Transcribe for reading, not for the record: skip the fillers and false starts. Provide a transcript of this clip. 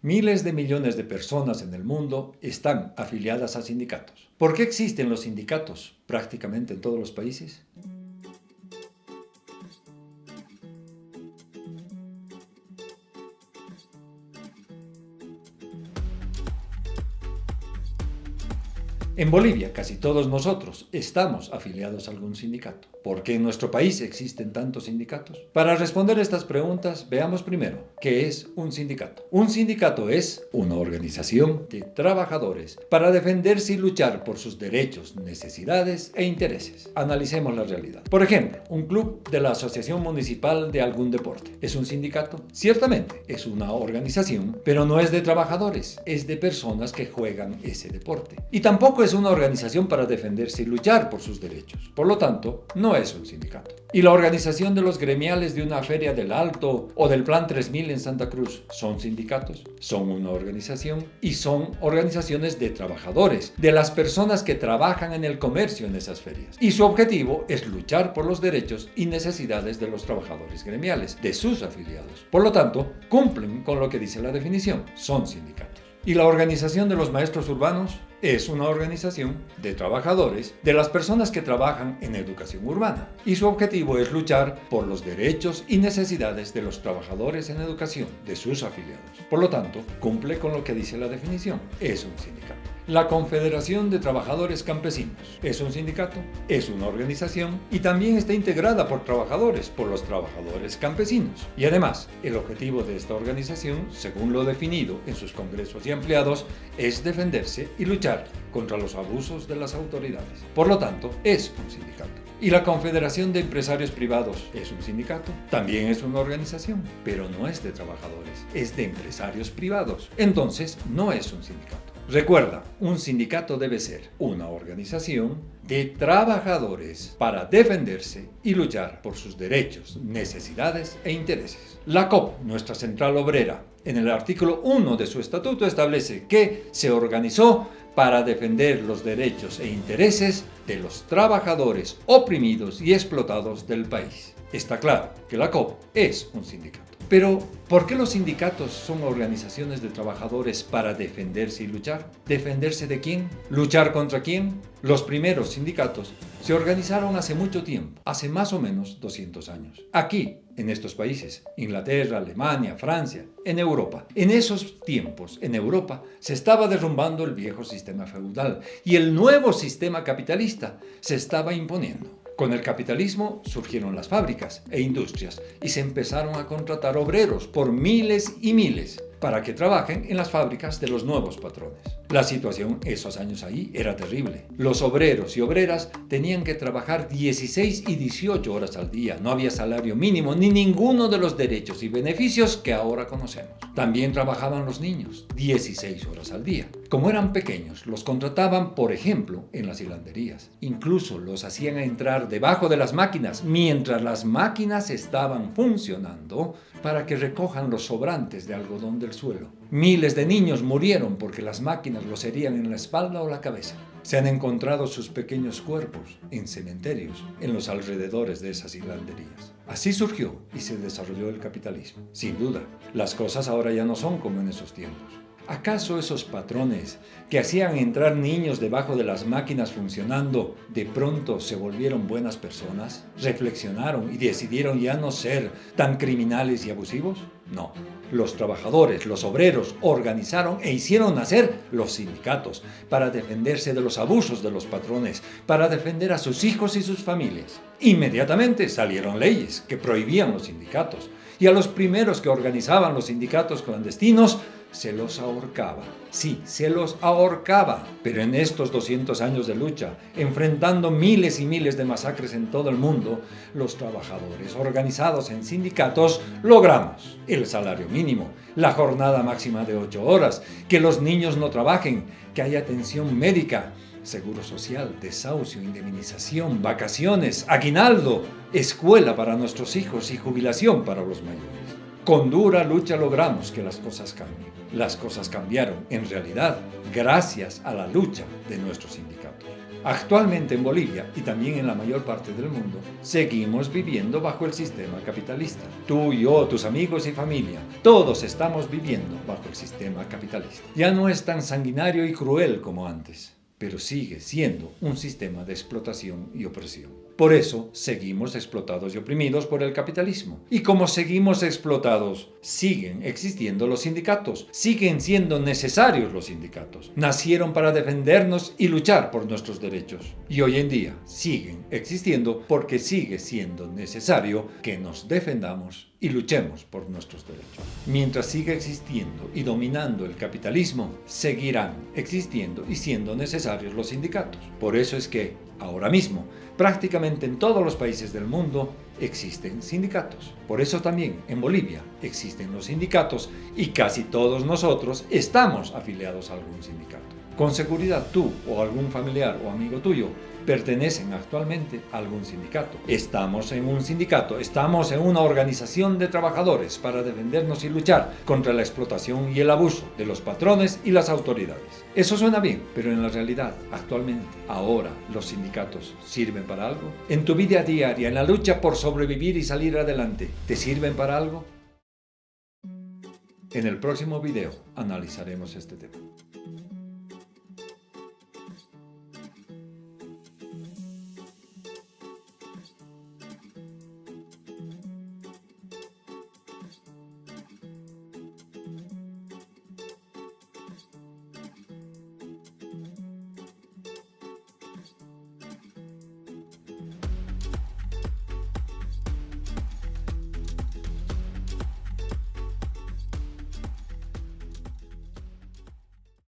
Miles de millones de personas en el mundo están afiliadas a sindicatos. ¿Por qué existen los sindicatos prácticamente en todos los países? En Bolivia, casi todos nosotros estamos afiliados a algún sindicato. ¿Por qué en nuestro país existen tantos sindicatos? Para responder estas preguntas, veamos primero qué es un sindicato. Un sindicato es una organización de trabajadores para defenderse y luchar por sus derechos, necesidades e intereses. Analicemos la realidad. Por ejemplo, un club de la asociación municipal de algún deporte. ¿Es un sindicato? Ciertamente, es una organización, pero no es de trabajadores, es de personas que juegan ese deporte. Y tampoco es una organización para defenderse y luchar por sus derechos. Por lo tanto, no es un sindicato. ¿Y la organización de los gremiales de una feria del Alto o del Plan 3000 en Santa Cruz son sindicatos? Son una organización y son organizaciones de trabajadores, de las personas que trabajan en el comercio en esas ferias. Y su objetivo es luchar por los derechos y necesidades de los trabajadores gremiales, de sus afiliados. Por lo tanto, cumplen con lo que dice la definición, son sindicatos. ¿Y la organización de los maestros urbanos? Es una organización de trabajadores, de las personas que trabajan en educación urbana. Y su objetivo es luchar por los derechos y necesidades de los trabajadores en educación, de sus afiliados. Por lo tanto, cumple con lo que dice la definición, es un sindicato. La Confederación de Trabajadores Campesinos es un sindicato, es una organización y también está integrada por trabajadores, por los trabajadores campesinos. Y además, el objetivo de esta organización, según lo definido en sus congresos y ampliados, es defenderse y luchar contra los abusos de las autoridades. Por lo tanto, es un sindicato. ¿Y la Confederación de Empresarios Privados es un sindicato? También es una organización, pero no es de trabajadores, es de empresarios privados. Entonces, no es un sindicato. Recuerda, un sindicato debe ser una organización de trabajadores para defenderse y luchar por sus derechos, necesidades e intereses. La COP, nuestra central obrera, en el artículo 1 de su estatuto establece que se organizó para defender los derechos e intereses de los trabajadores oprimidos y explotados del país. Está claro que la COP es un sindicato. Pero, ¿por qué los sindicatos son organizaciones de trabajadores para defenderse y luchar? ¿Defenderse de quién? ¿Luchar contra quién? Los primeros sindicatos se organizaron hace mucho tiempo, hace más o menos 200 años. Aquí, en estos países, Inglaterra, Alemania, Francia, en Europa. En esos tiempos, en Europa, se estaba derrumbando el viejo sistema feudal y el nuevo sistema capitalista se estaba imponiendo. Con el capitalismo surgieron las fábricas e industrias y se empezaron a contratar obreros por miles y miles para que trabajen en las fábricas de los nuevos patrones. La situación esos años ahí era terrible. Los obreros y obreras tenían que trabajar 16 y 18 horas al día. No había salario mínimo ni ninguno de los derechos y beneficios que ahora conocemos. También trabajaban los niños, 16 horas al día. Como eran pequeños, los contrataban, por ejemplo, en las hilanderías. Incluso los hacían entrar debajo de las máquinas mientras las máquinas estaban funcionando para que recojan los sobrantes de algodón del suelo. Miles de niños murieron porque las máquinas los herían en la espalda o la cabeza. Se han encontrado sus pequeños cuerpos en cementerios en los alrededores de esas hilanderías. Así surgió y se desarrolló el capitalismo. Sin duda, las cosas ahora ya no son como en esos tiempos. ¿Acaso esos patrones que hacían entrar niños debajo de las máquinas funcionando de pronto se volvieron buenas personas? ¿Reflexionaron y decidieron ya no ser tan criminales y abusivos? No. Los trabajadores, los obreros, organizaron e hicieron nacer los sindicatos para defenderse de los abusos de los patrones, para defender a sus hijos y sus familias. Inmediatamente salieron leyes que prohibían los sindicatos y a los primeros que organizaban los sindicatos clandestinos se los ahorcaba. Sí, se los ahorcaba. Pero en estos 200 años de lucha, enfrentando miles y miles de masacres en todo el mundo, los trabajadores organizados en sindicatos logramos el salario mínimo, la jornada máxima de 8 horas, que los niños no trabajen, que haya atención médica, seguro social, desahucio, indemnización, vacaciones, aguinaldo, escuela para nuestros hijos y jubilación para los mayores. Con dura lucha logramos que las cosas cambien. Las cosas cambiaron, en realidad, gracias a la lucha de nuestros sindicatos. Actualmente en Bolivia y también en la mayor parte del mundo, seguimos viviendo bajo el sistema capitalista. Tú, yo, tus amigos y familia, todos estamos viviendo bajo el sistema capitalista. Ya no es tan sanguinario y cruel como antes, pero sigue siendo un sistema de explotación y opresión. Por eso seguimos explotados y oprimidos por el capitalismo. Y como seguimos explotados, siguen existiendo los sindicatos, siguen siendo necesarios los sindicatos. Nacieron para defendernos y luchar por nuestros derechos. Y hoy en día siguen existiendo porque sigue siendo necesario que nos defendamos y luchemos por nuestros derechos. Mientras siga existiendo y dominando el capitalismo, seguirán existiendo y siendo necesarios los sindicatos. Por eso es que, ahora mismo, prácticamente en todos los países del mundo existen sindicatos. Por eso también en Bolivia existen los sindicatos y casi todos nosotros estamos afiliados a algún sindicato. Con seguridad tú o algún familiar o amigo tuyo pertenecen actualmente a algún sindicato. Estamos en un sindicato, estamos en una organización de trabajadores para defendernos y luchar contra la explotación y el abuso de los patrones y las autoridades. Eso suena bien, pero en la realidad, actualmente, ahora, ¿los sindicatos sirven para algo? En tu vida diaria, en la lucha por sobrevivir y salir adelante, ¿te sirven para algo? En el próximo video analizaremos este tema.